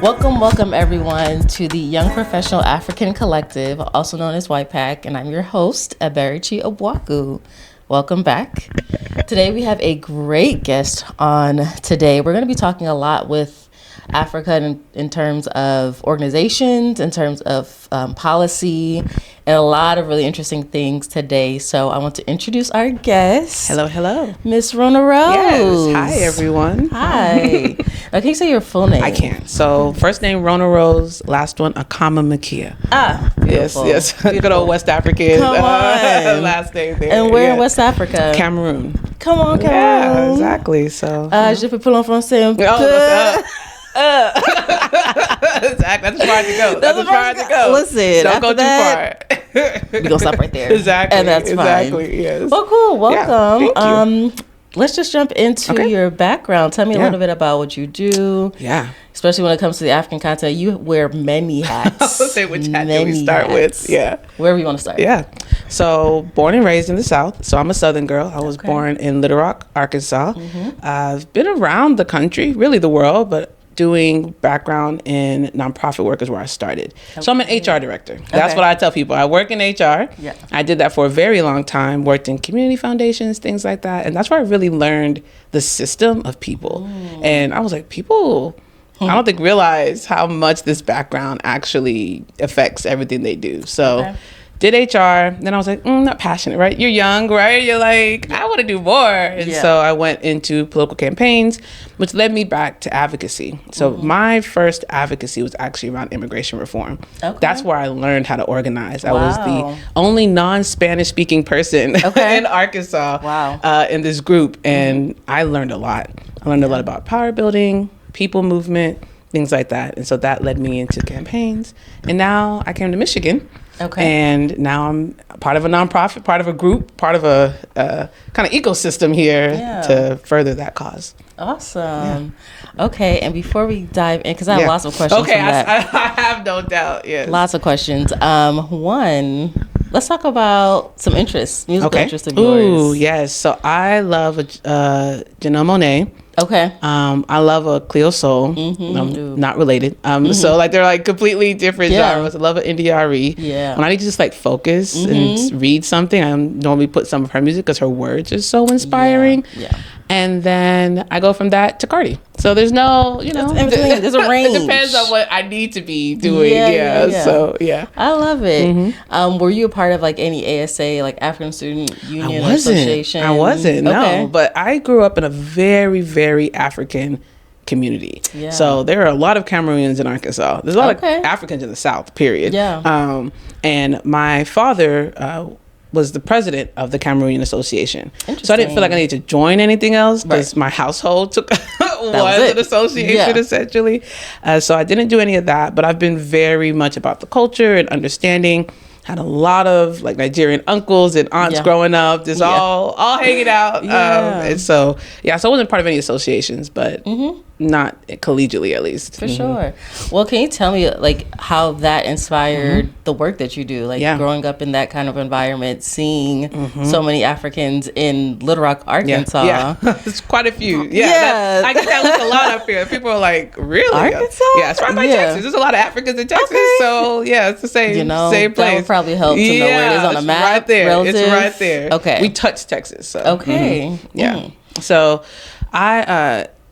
Welcome everyone to the Young Professional African Collective, also known as White Pack, and I'm your host, Eberichi Obwaku. Welcome back. Today we have a great guest on today. We're going to be talking a lot with Africa in terms of organizations, in terms of policy, and a lot of really interesting things today. So I want to introduce our guest. Hello. Miss Rhonna-Rose. Yes. Hi, everyone. Hi. Now, can you say your full name? I can. So first name Rhonna-Rose, last one Akama-Makia. Beautiful. Yes. Beautiful. Good old West African. Come on. Last name there. And where in West Africa? Cameroon. Come on, Cameroon. Yeah, exactly. So. Je peux prendre en français un peu. Exactly. That's as far as to go. That's as far as to go. Listen, don't go too far. We're going to stop right there. Exactly. And that's fine. Exactly, yes. Well, cool. Welcome. Yeah, thank you. Let's just jump into your background. Tell me a little bit about what you do. Yeah. Especially when it comes to the African continent. You wear many hats. I'll say which hat do we start with? Yeah. Wherever you want to start. Yeah. So born and raised in the South. So I'm a Southern girl. I was born in Little Rock, Arkansas. I've been around the country, really the world, but doing background in nonprofit work is where I started. So I'm an HR director. That's what I tell people. I work in HR. Yeah. I did that for a very long time, worked in community foundations, things like that. And that's where I really learned the system of people. And I was like, people, I don't think realize how much this background actually affects everything they do. So did HR, then I was like, not passionate, right? You're young, right? You're like, I want to do more. And so I went into political campaigns, which led me back to advocacy. So my first advocacy was actually around immigration reform. That's where I learned how to organize. I was the only non-Spanish speaking person in Arkansas in this group. And I learned a lot. I learned a lot about power building, people movement, things like that. And so that led me into campaigns. And now I came to Michigan. And now I'm part of a nonprofit, part of a group, part of a kind of ecosystem here to further that cause. Awesome. Yeah. Okay, and before we dive in, because I have lots of questions. Okay, I have no doubt. Yes. Lots of questions. One, let's talk about some interests, musical interests of yours. Ooh, yes. So I love Janelle Monáe. I love a Cleo Soul. Not related. So like they're like completely different genres. I love an Indie Yeah. When I need to just like focus and read something, I normally put some of her music because her words are so inspiring. Yeah. And then I go from that to Cardi. So there's no, there's a range. It depends on what I need to be doing. So I love it. Were you a part of like any ASA, like African Student Union Association? I wasn't. No, but I grew up in a very, very African community. Yeah. So there are a lot of Cameroonians in Arkansas. There's a lot of Africans in the South, period. Yeah. And my father was the president of the Cameroonian Association. So I didn't feel like I needed to join anything else because my household was an association essentially. So I didn't do any of that, but I've been very much about the culture and understanding. Had a lot of like Nigerian uncles and aunts growing up, just all hanging out. And so I wasn't part of any associations, but not collegially at least. For sure. Well, can you tell me like how that inspired the work that you do? Like growing up in that kind of environment, seeing so many Africans in Little Rock, Arkansas. Yeah. There's quite a few. I get that look a lot up here. People are like, really? Arkansas? Yeah, it's right by Texas. There's a lot of Africans in Texas. So it's the same, same place. That would probably help to know where it is on a map. Right there. Relative. It's right there. Okay. We touch Texas. So. Okay. So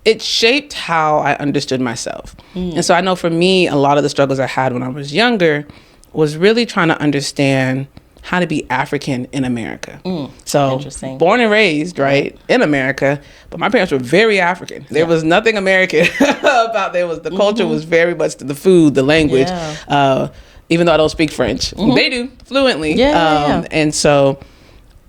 it shaped how I understood myself. And so I know for me, a lot of the struggles I had when I was younger was really trying to understand how to be African in America. So born and raised, right, in America, but my parents were very African. There was nothing American about there. The culture was very much the food, the language. Even though I don't speak French, they do fluently. And so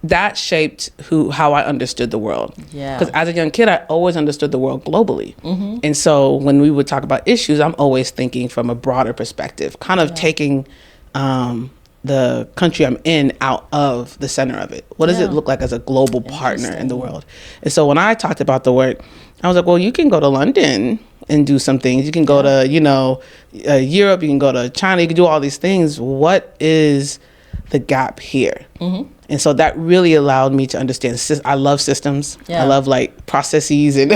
that shaped how I understood the world. Because as a young kid, I always understood the world globally. And so when we would talk about issues, I'm always thinking from a broader perspective, kind of taking the country I'm in out of the center of it. What does it look like as a global partner in the world? And so when I talked about the work, I was like, well, you can go to London and do some things. You can go to, Europe, you can go to China, you can do all these things. What is the gap here? And so that really allowed me to understand. I love systems. I love like processes and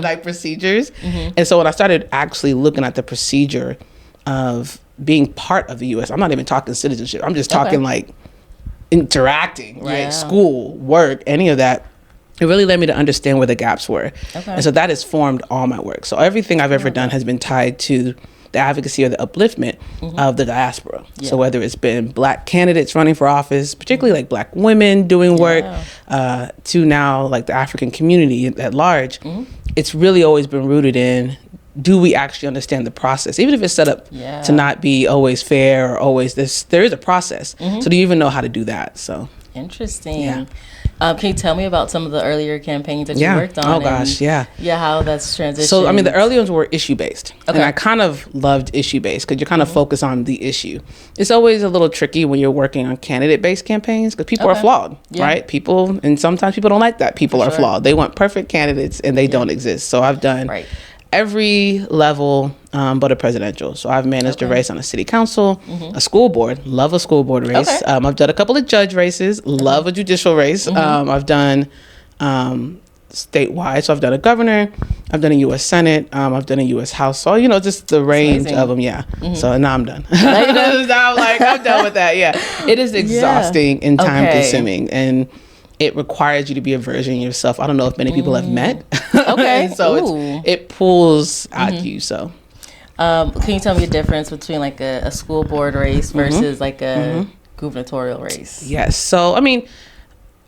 like procedures. And so when I started actually looking at the procedure of being part of the U.S., I'm not even talking citizenship. I'm just talking like interacting, right? School, work, any of that. It really led me to understand where the gaps were. And so that has formed all my work. So everything I've ever done has been tied to the advocacy or the upliftment of the diaspora. So whether it's been Black candidates running for office, particularly like Black women doing work, to now like the African community at large, it's really always been rooted in, do we actually understand the process? Even if it's set up to not be always fair or always this, there is a process. So do you even know how to do that? So interesting. Can you tell me about some of the earlier campaigns that you worked on? Oh gosh, yeah, how that's transitioned. So I mean, the early ones were issue based, and I kind of loved issue based because you're kind of focused on the issue. It's always a little tricky when you're working on candidate based campaigns because people are flawed, right? People, and sometimes people don't like that. People are flawed. They want perfect candidates, and they don't exist. So I've done every level but a presidential. So I've managed a race on a city council, a school board, love a school board race. I've done a couple of judge races, love a judicial race. I've done statewide. So I've done a governor, I've done a U.S. Senate, I've done a U.S. House. So, you know, just the range of them. So now I'm done. Now I'm done with that. It is exhausting and time consuming. And it requires you to be a version of yourself. I don't know if many people have met. So it pulls at you. So, can you tell me the difference between like a school board race versus like a gubernatorial race? Yes. So, I mean,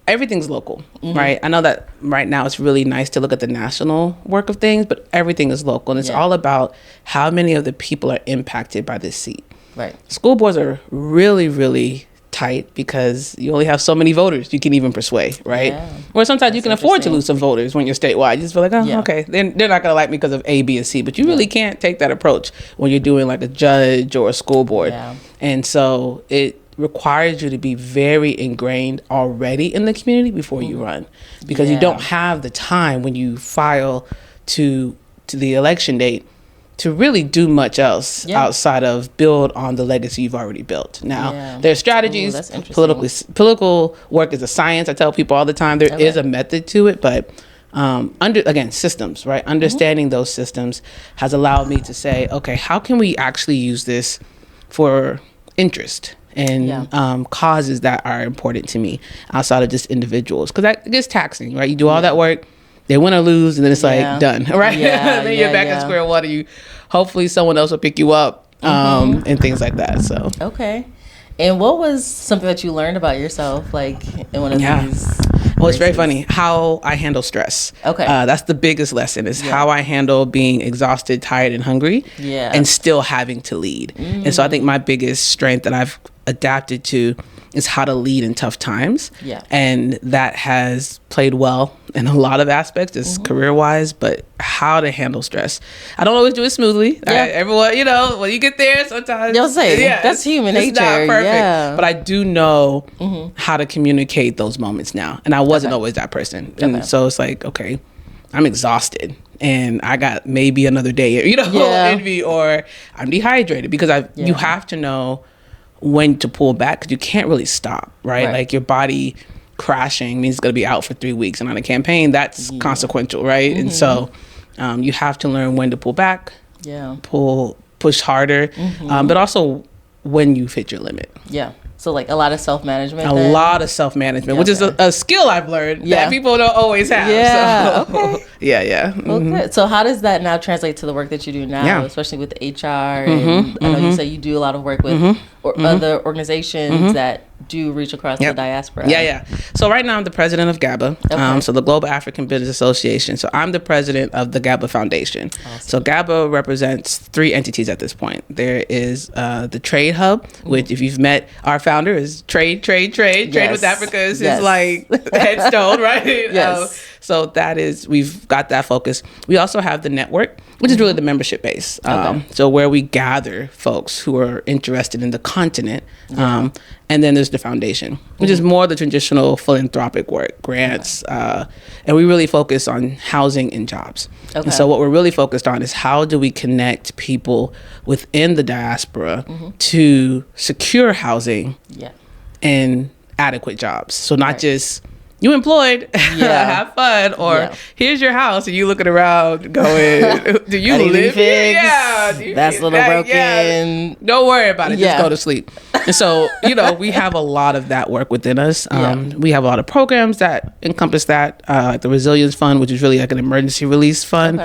everything's local, right? I know that right now it's really nice to look at the national work of things, but everything is local. And it's all about how many of the people are impacted by this seat. Right. School boards are really, really tight because you only have so many voters you can even persuade, right? Or sometimes you can afford to lose some voters when you're statewide. You just feel like, okay, they're not gonna like me because of A, B, and C, but you really can't take that approach when you're doing like a judge or a school board. And so it requires you to be very ingrained already in the community before you run, because you don't have the time when you file to the election date to really do much else outside of build on the legacy you've already built. Now, there's strategies. Political work is a science. I tell people all the time there is a method to it, but systems, right? Understanding those systems has allowed me to say, okay, how can we actually use this for interest and causes that are important to me outside of just individuals? Because that gets taxing, right? You do all that work, they win or lose, and then it's like done, right? Then you're back at square one, and you hopefully someone else will pick you up, and things like that. So and what was something that you learned about yourself, like in one of these? Well, it's very funny how I handle stress. That's the biggest lesson, is how I handle being exhausted, tired, and hungry, and still having to lead. And so I think my biggest strength that I've adapted to is how to lead in tough times. And that has played well in a lot of aspects, just career-wise, but how to handle stress. I don't always do it smoothly. Everyone, you know, when you get there, sometimes that's human nature. It's not perfect, but I do know how to communicate those moments now. And I wasn't always that person. And so it's like, okay, I'm exhausted and I got maybe another day, you know, envy, or I'm dehydrated, because you have to know when to pull back, because you can't really stop, right? Like your body crashing means it's going to be out for 3 weeks, and on a campaign that's consequential, right? And so you have to learn when to pull back, push harder, but also when you've hit your limit. So like a lot of self-management. A lot of self-management, which is a skill I've learned that people don't always have. Well, good. So how does that now translate to the work that you do now, especially with HR? And I know you say you do a lot of work with other organizations that do reach across the diaspora. So right now I'm the president of GABA, so the Global African Business Association. So I'm the president of the GABA Foundation. So GABA represents 3 entities at this point. There is the Trade Hub, which if you've met our founder is Trade with Africa is his like headstone, right? So that is, we've got that focus. We also have the network, which is really the membership base. So where we gather folks who are interested in the continent. And then there's the foundation, which is more the traditional philanthropic work, grants. And we really focus on housing and jobs. And so what we're really focused on is how do we connect people within the diaspora to secure housing and adequate jobs. So not just, you employed, have fun, or here's your house, and you looking around going, do you live here? Yeah. That's a little broken. Yeah. Don't worry about it. Just go to sleep. And so, we have a lot of that work within us. We have a lot of programs that encompass that, like the Resilience Fund, which is really like an emergency release fund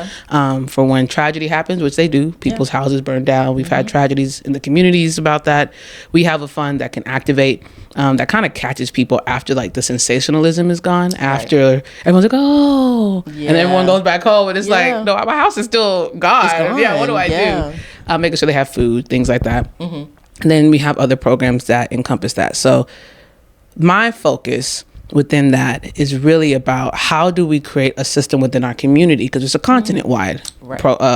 for when tragedy happens, which they do. People's houses burn down. We've had tragedies in the communities about that. We have a fund that can activate, that kind of catches people after like the sensationalism is gone, after everyone's like, oh, and everyone goes back home and it's like, no, my house is still gone. Yeah, what do I do? Making sure they have food, things like that. And then we have other programs that encompass that. So my focus within that is really about how do we create a system within our community, because it's a continent-wide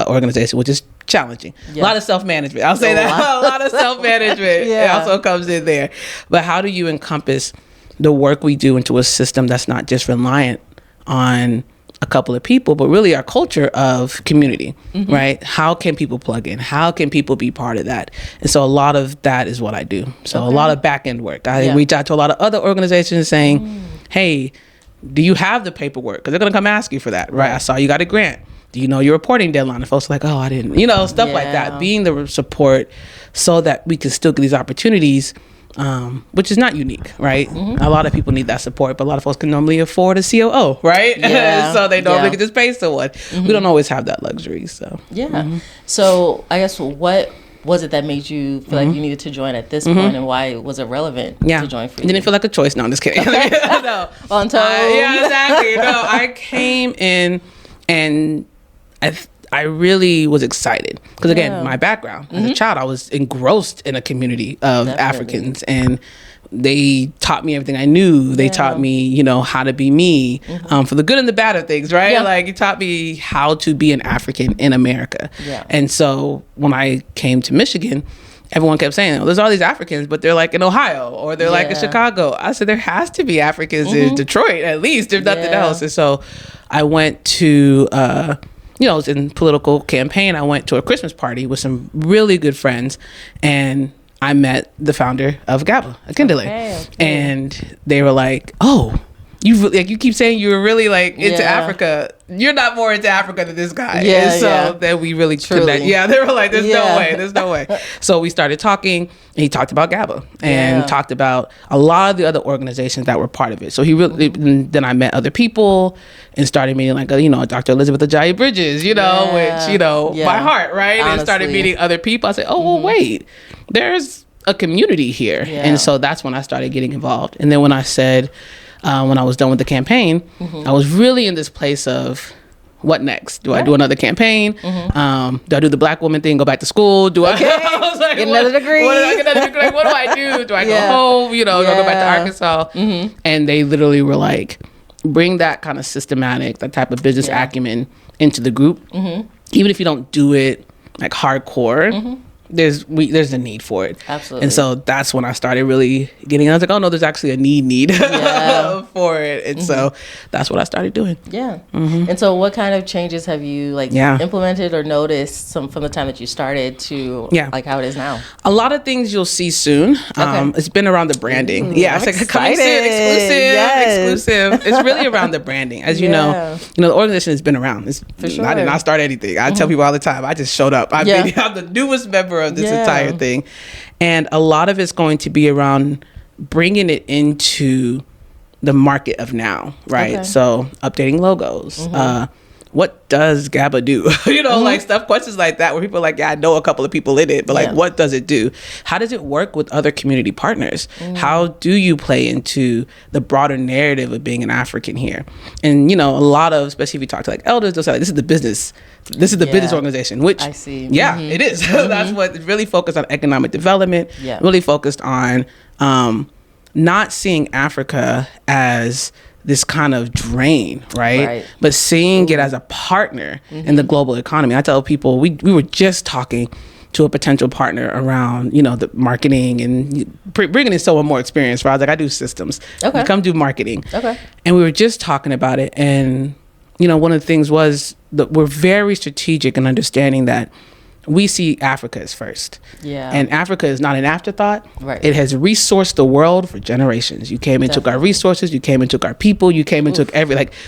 organization, which is challenging. A lot of self-management. I'll say that. A lot of self-management. It also comes in there. But how do you encompass the work we do into a system that's not just reliant on a couple of people, but really our culture of community, right? How can people plug in? How can people be part of that? And so a lot of that is what I do. So a lot of back end work. I reach out to a lot of other organizations saying, hey, do you have the paperwork? Because they're going to come ask you for that, right? I saw you got a grant. Do you know your reporting deadline? And folks are like, oh, I didn't, stuff like that. Being the support so that we can still get these opportunities, which is not unique, right? A lot of people need that support, but a lot of folks can normally afford a COO, right? So they normally can just pay someone. We don't always have that luxury, so. So I guess what was it that made you feel like you needed to join at this point, and why was it relevant to join for you? Didn't feel like a choice. No, I'm just kidding. No. On toes. Yeah, exactly. No, I came in and I really was excited because again, my background as a child, I was engrossed in a community of Africans, and they taught me everything I knew. They taught me, how to be me, for the good and the bad of things, right? Like it taught me how to be an African in America. And so when I came to Michigan, everyone kept saying, oh, there's all these Africans, but they're like in Ohio or they're like in Chicago. I said, there has to be Africans in Detroit, at least, if nothing else. And so I went to, I was in political campaign. I went to a Christmas party with some really good friends, and I met the founder of GABA, Akindele. And they were like, oh, you keep saying you were really like into Africa. You're not more into Africa than this guy. And so then we really connected. Yeah, they were like, there's no way. So we started talking, and he talked about GABA and talked about a lot of the other organizations that were part of it. So he really, then I met other people and started meeting like, Dr. Elizabeth Ajayi Bridges, which, by heart, right? Honestly. And started meeting other people. I said, oh, well, wait, there's a community here. And so that's when I started getting involved. And then when I said, when I was done with the campaign, I was really in this place of what next? Do I do another campaign? Do I do the Black woman thing, go back to school? Do I, I was like, get another degree? What do I do? Do I go home? Do I go back to Arkansas? And they literally were like, bring that kind of systematic, that type of business acumen into the group. Even if you don't do it like hardcore, there's a need for it. Absolutely. And so that's when I started really getting, I was like, oh no, there's actually a need for it. And so that's what I started doing. And so what kind of changes have you implemented or noticed from the time that you started to like how it is now? A lot of things you'll see soon. It's been around the branding. It's like coming soon, exclusive. It's really around the branding. As you know, the organization has been around. I did not start anything. I tell people all the time, I just showed up. I'm the newest member of this entire thing, and a lot of it's going to be around bringing it into the market of now, right? So updating logos, what does GABA do? Like questions like that where people are like, I know a couple of people in it, but like, what does it do? How does it work with other community partners? How do you play into the broader narrative of being an African here? And, a lot of, especially if you talk to like elders, they'll say, like, this is the business. This is the business organization, which I see. It is. That's what really focused on economic development, really focused on not seeing Africa as this kind of drain, right? But seeing it as a partner in the global economy. I tell people, we were just talking to a potential partner around, the marketing and bringing in someone more experienced. Where I was like, I do systems. Come do marketing. And we were just talking about it. And, one of the things was that we're very strategic in understanding that we see Africa as first. Yeah. And Africa is not an afterthought. Right. It has resourced the world for generations. You came and took our resources. You came and took our people. You came and took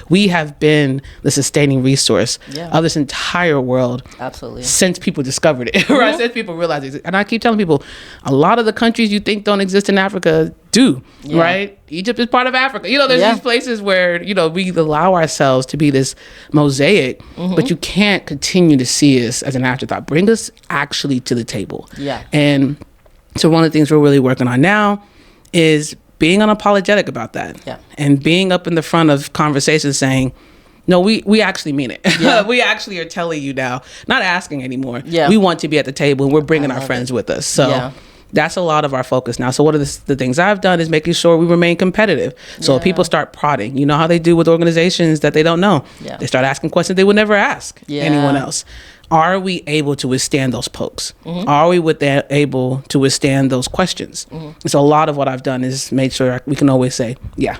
we have been the sustaining resource of this entire world. Absolutely. Since people discovered it, right? Since people realized it. And I keep telling people, a lot of the countries you think don't exist in Africa do, right? Egypt is part of Africa. You know, there's these places where, you know, we allow ourselves to be this mosaic, but you can't continue to see us as an afterthought. Bring us actually to the table. Yeah. And so one of the things we're really working on now is being unapologetic about that. Yeah. And being up in the front of conversations saying, no, we actually mean it. Yeah. We actually are telling you now, not asking anymore. Yeah. We want to be at the table, and we're bringing our friends with us. So that's a lot of our focus now. So one of the things I've done is making sure we remain competitive. So if people start prodding, you know how they do with organizations that they don't know. Yeah. They start asking questions they would never ask anyone else. Are we able to withstand those pokes? Are we able to withstand those questions? And so a lot of what I've done is made sure we can always say, yeah,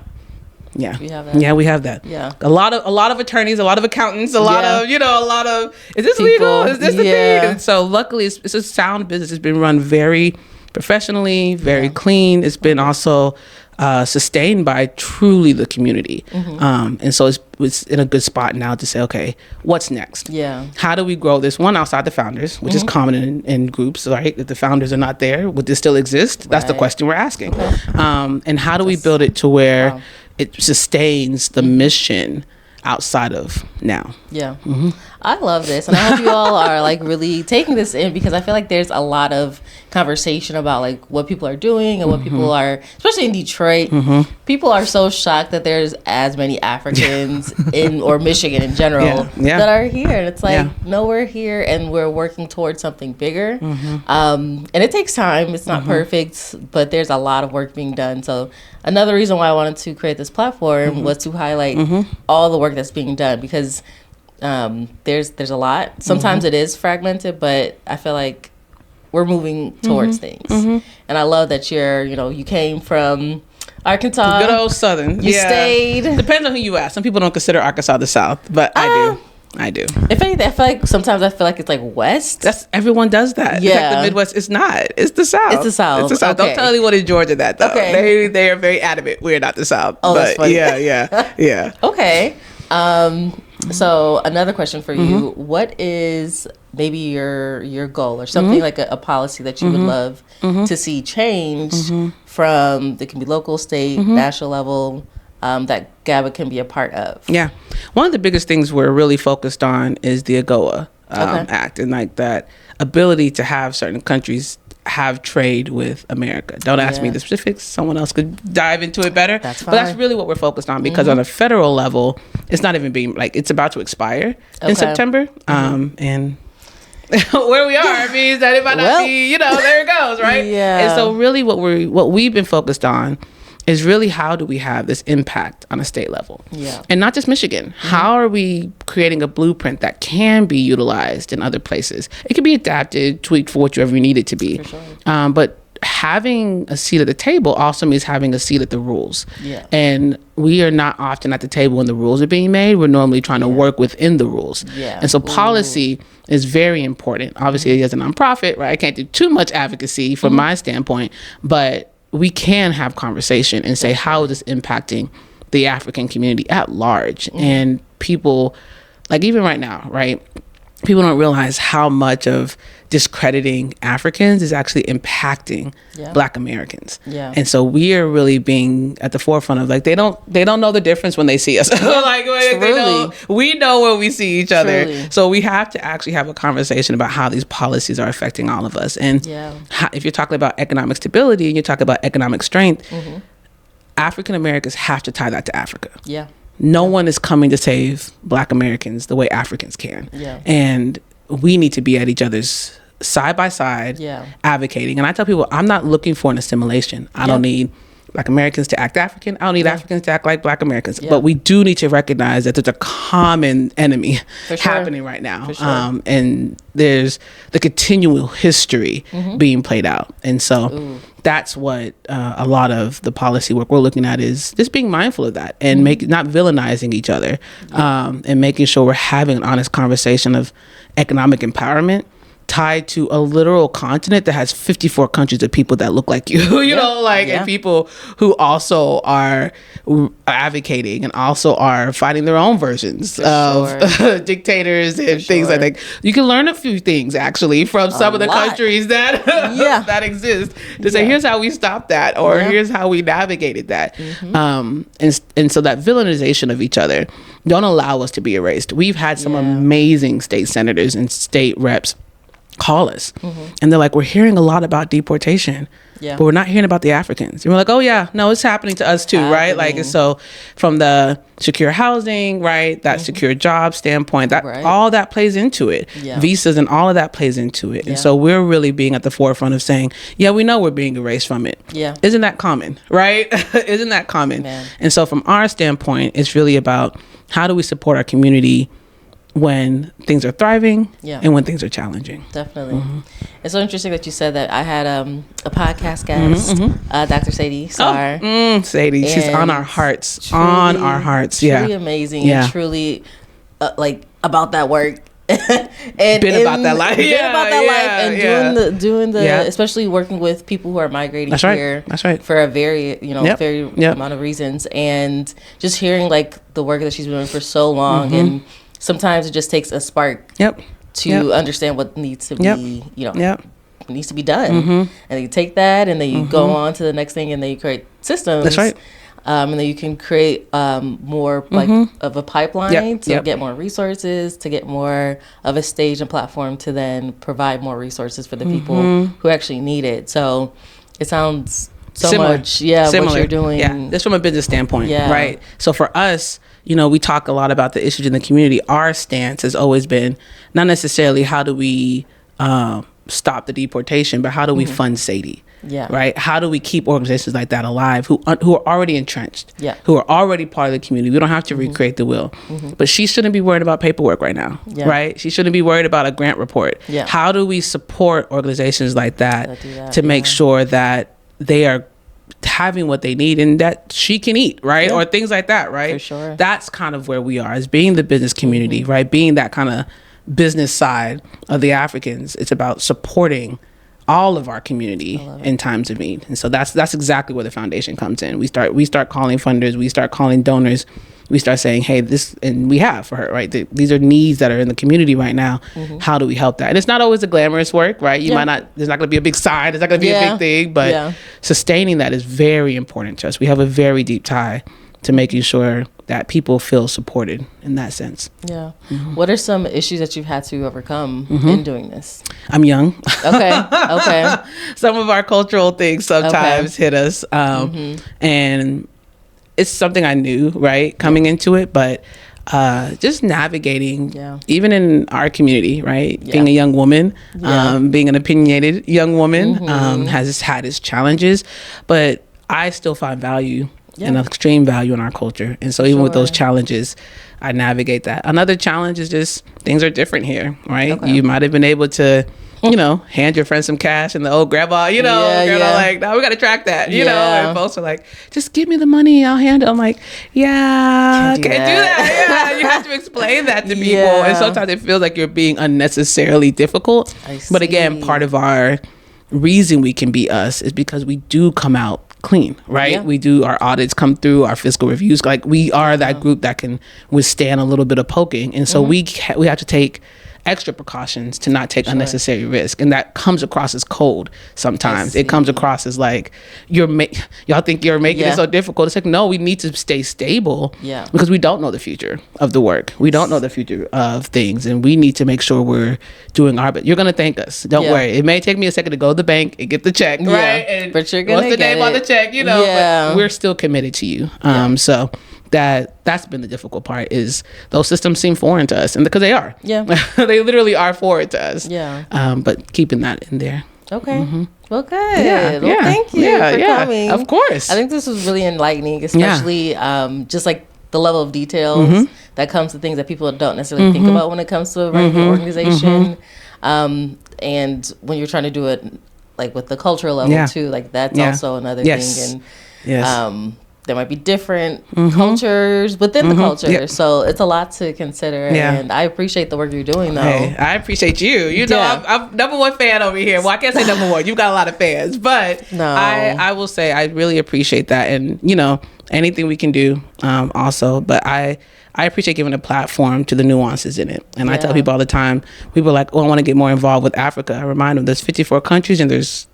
we have that. Yeah. A lot of attorneys, a lot of accountants, a lot of, is this legal? Is this the thing? And so luckily it's a sound business. It's been run very professionally, very clean. It's been also sustained by truly the community. And so it's in a good spot now to say, okay, what's next? Yeah. How do we grow this? One, outside the founders, which is common in groups, right? If the founders are not there, would this still exist? That's the question we're asking. Okay. And how do we build it to where it sustains the mission outside of now? Yeah. I love this, and I hope you all are like really taking this in, because I feel like there's a lot of conversation about like what people are doing and what people are, especially in Detroit, people are so shocked that there's as many Africans in, or Michigan in general, that are here. And it's like, no, we're here and we're working towards something bigger. And it takes time. It's not perfect, but there's a lot of work being done. So another reason why I wanted to create this platform was to highlight all the work that's being done, because there's a lot. Sometimes it is fragmented, but I feel like we're moving towards things. And I love that you came from Arkansas. Good old Southern. You stayed. Depends on who you ask. Some people don't consider Arkansas the South, but I do. If anything, sometimes I feel like it's like West. Everyone does that. Yeah. It's like the Midwest. It's not. It's the South. It's the South. Okay. Don't tell anyone in Georgia that, though. Okay. They are very adamant we're not the South. Oh, that's funny. Yeah. Okay. So another question for you: what is maybe your goal, or something like a policy that you would love to see changed from, that can be local, state, national level, that GABA can be a part of? Yeah. One of the biggest things we're really focused on is the AGOA Act, and like that ability to have certain countries have trade with America. Don't ask me the specifics. Someone else could dive into it better. That's fine. But that's really what we're focused on, because on a federal level, it's not even being it's about to expire in September. And where we are means that it might not be, there it goes, right? Yeah. And so really what we've been focused on is really, how do we have this impact on a state level? Yeah. And not just Michigan. How are we creating a blueprint that can be utilized in other places? It can be adapted, tweaked for whatever you need it to be. For sure. But having a seat at the table also means having a seat at the rules. Yeah. And we are not often at the table when the rules are being made. We're normally trying to work within the rules. Yeah. And so policy is very important. Obviously, as a nonprofit, right, I can't do too much advocacy from my standpoint, but we can have conversation and say, how is this impacting the African community at large? And people, like even right now, right, people don't realize how much of discrediting Africans is actually impacting Black Americans. Yeah. And so we are really being at the forefront of they don't know the difference when they see us. We know when we see each other. Truly. So we have to actually have a conversation about how these policies are affecting all of us. And if you're talking about economic stability and you're talking about economic strength, African Americans have to tie that to Africa. Yeah. No one is coming to save Black Americans the way Africans can. Yeah. And we need to be at each other's side by side, advocating. And I tell people, I'm not looking for an assimilation. I don't need Black Americans to act African. I don't need Africans to act like Black Americans. But we do need to recognize that there's a common enemy happening right now. And there's the continual history being played out. And so that's what a lot of the policy work we're looking at is just being mindful of that, and not villainizing each other, and making sure we're having an honest conversation of economic empowerment tied to a literal continent that has 54 countries of people that look like you, you know, like, and people who also are advocating and also are fighting their own versions of dictators and things like that. You can learn a few things actually from some of the countries that that exist to say, here's how we stopped that, or here's how we navigated that. And so that villainization of each other don't allow us to be erased. We've had some amazing state senators and state reps call us, and they're like, we're hearing a lot about deportation, but we're not hearing about the Africans. And we're like, oh yeah, no, it's happening to us too, right? Like, so from the secure housing, right, that secure job standpoint, that all that plays into it, visas and all of that plays into it. And so we're really being at the forefront of saying, yeah, we know we're being erased from it. Isn't that common, right? Isn't that common? And so from our standpoint, it's really about how do we support our community when things are thriving and when things are challenging. Definitely. It's so interesting that you said that. I had a podcast guest, Dr. Sadie Sarr. Sadie, she's on our hearts. Truly, on our hearts. Truly amazing and truly like about that work. And about that life. And doing the especially working with people who are migrating here. That's right. For a very, very amount of reasons, and just hearing like the work that she's been doing for so long, and sometimes it just takes a spark to understand what needs to be, needs to be done. And you take that and then you go on to the next thing, and then you create systems. That's right. And then you can create more like of a pipeline to get more resources, to get more of a stage and platform to then provide more resources for the people who actually need it. So it sounds similar. Much, similar. What you're doing. Yeah, that's from a business standpoint, right? So for us, we talk a lot about the issues in the community. Our stance has always been not necessarily how do we stop the deportation, but how do we fund Sadie? Right? How do we keep organizations like that alive who are already entrenched, who are already part of the community? We don't have to recreate the wheel. But she shouldn't be worried about paperwork right now, right? She shouldn't be worried about a grant report. How do we support organizations like that to make sure that they are having what they need and that she can eat, right? Or things like that, right? For sure. That's kind of where we are, as being the business community, right? Being that kind of business side of the Africans. It's about supporting all of our community in times of need. And so that's exactly where the foundation comes in. We start calling funders, we start calling donors, we start saying, hey, this, and we have for her, right? These are needs that are in the community right now. How do we help that? And it's not always a glamorous work, right? You might not, there's not going to be a big sign, there's not going to be a big thing, but sustaining that is very important to us. We have a very deep tie to making sure that people feel supported in that sense. What are some issues that you've had to overcome in doing this? I'm young. Okay. Some of our cultural things sometimes hit us. And it's something I knew, right, coming into it, but just navigating, even in our community, right, being a young woman, being an opinionated young woman, has had its challenges, but I still find value and extreme value in our culture. And so even with those challenges, I navigate that. Another challenge is just things are different here, right? You might have been able to, hand your friend some cash and the old grandma, like, no, we got to track that, know, and folks are like, just give me the money, I'll handle it. I'm like, can't do that. You have to explain that to people. And sometimes it feels like you're being unnecessarily difficult. But again, part of our reason we can be us is because we do come out clean, right? We do, our audits come through, our fiscal reviews, like we are that group that can withstand a little bit of poking. And so we have to take extra precautions to not take unnecessary risk, and that comes across as cold sometimes. It comes across as like y'all think you're making it so difficult. It's like, no, we need to stay stable because we don't know the future of the work, we don't know the future of things, and we need to make sure we're doing our best. You're gonna thank us, don't worry. It may take me a second to go to the bank and get the check, right? And but you're gonna what's the name on the check, but we're still committed to you. So that's been the difficult part, is those systems seem foreign to us, and because they are, they literally are foreign to us. But keeping that in there. Okay. Well, good. Well, thank you for coming. Of course. I think this was really enlightening, especially just like the level of details that comes to things that people don't necessarily think about when it comes to a regular organization. And when you're trying to do it like with the cultural level too, like that's also another thing. And there might be different cultures within the culture. Yep. So it's a lot to consider. Yeah. And I appreciate the work you're doing, though. Hey, I appreciate you. You know, Yeah. I'm number one fan over here. Well, I can't say number one. You've got a lot of fans. But No. I will say I really appreciate that. And, you know, anything we can do also. But I appreciate giving a platform to the nuances in it. And I tell people all the time, people are like, oh, I want to get more involved with Africa. I remind them there's 54 countries and there's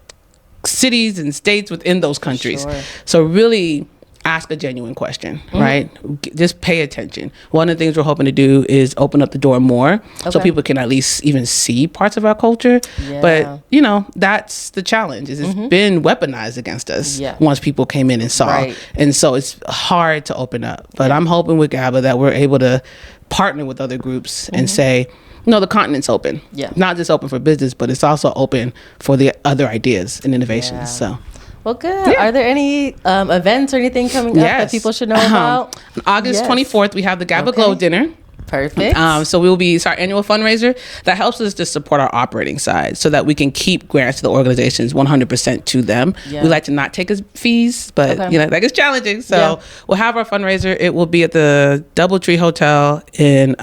cities and states within those countries. Sure. So really ask a genuine question, right? Just pay attention. One of the things we're hoping to do is open up the door more so people can at least even see parts of our culture. Yeah. But, you know, that's the challenge is it's been weaponized against us once people came in and saw. Right. And so it's hard to open up. But I'm hoping with GABA that we're able to partner with other groups and say, no, the continent's open. Yeah. Not just open for business, but it's also open for the other ideas and innovations. Yeah. So. Well, good. Are there any events or anything coming up that people should know about? On August 24th, we have the GABA Glow Dinner. Perfect. So it's our annual fundraiser that helps us to support our operating side so that we can keep grants to the organizations 100% to them. Yeah. We like to not take as fees, but you know, that gets challenging. So we'll have our fundraiser. It will be at the Doubletree Hotel in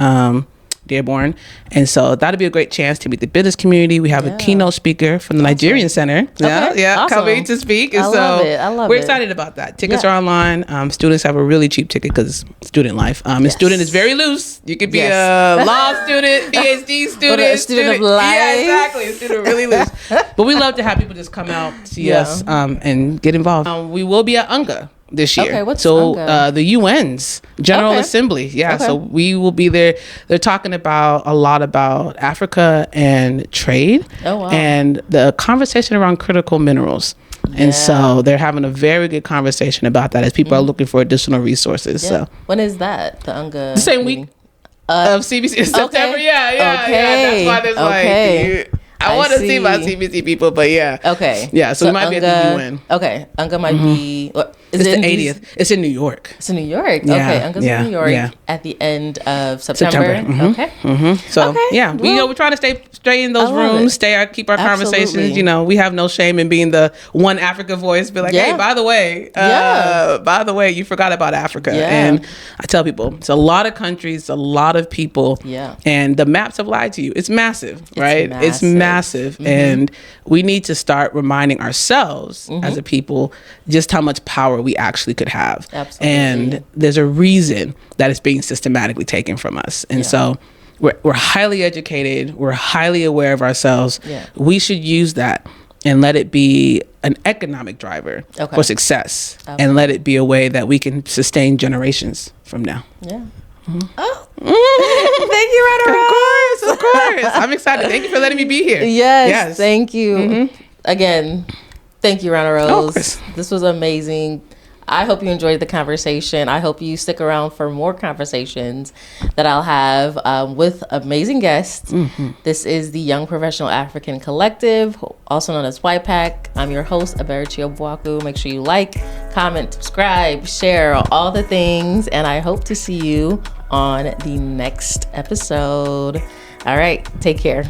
Dearborn. And so that'll be a great chance to meet the business community. We have a keynote speaker from the Nigerian Center. Awesome. Coming to speak. And I love we're it. excited about that. Tickets are online. Students have a really cheap ticket because student life. And student is very loose. You could be a law student, PhD student. A student of life. Yeah, exactly. A student really loose. But we love to have people just come out, see us, and get involved. We will be at UNGA this year. Okay, what's UNGA? The UN's General Assembly. So we will be there. They're talking about a lot about Africa and trade and the conversation around critical minerals. And so they're having a very good conversation about that as people are looking for additional resources. So when is that? The UNGA the same week of CBC in September. Yeah. That's why there's like I want to see my CBC people, but so we might be at the UN. UNGA might be. It's the 80th. It's in New York. It's in New York. UNGA's in New York at the end of September. So we're trying to stay in those rooms, keep our conversations. You know, we have no shame in being the one Africa voice. Be like, hey, by the way, you forgot about Africa. And I tell people, it's a lot of countries, a lot of people, and the maps have lied to you. It's massive, right? It's massive, and we need to start reminding ourselves as a people just how much power we actually could have. Absolutely. And there's a reason that it's being systematically taken from us. And so we're highly educated, we're highly aware of ourselves. We should use that and let it be an economic driver for success. And let it be a way that we can sustain generations from now. Oh, thank you, Rhonna-Rose. Of course. I'm excited. Thank you for letting me be here. Yes. Thank you. Again, thank you, Rhonna-Rose. This was amazing. I hope you enjoyed the conversation. I hope you stick around for more conversations that I'll have with amazing guests. This is the Young Professional African Collective, also known as YPAC. I'm your host, Eberichi Obuaku. Make sure you like, comment, subscribe, share, all the things. And I hope to see you on the next episode. All right, take care.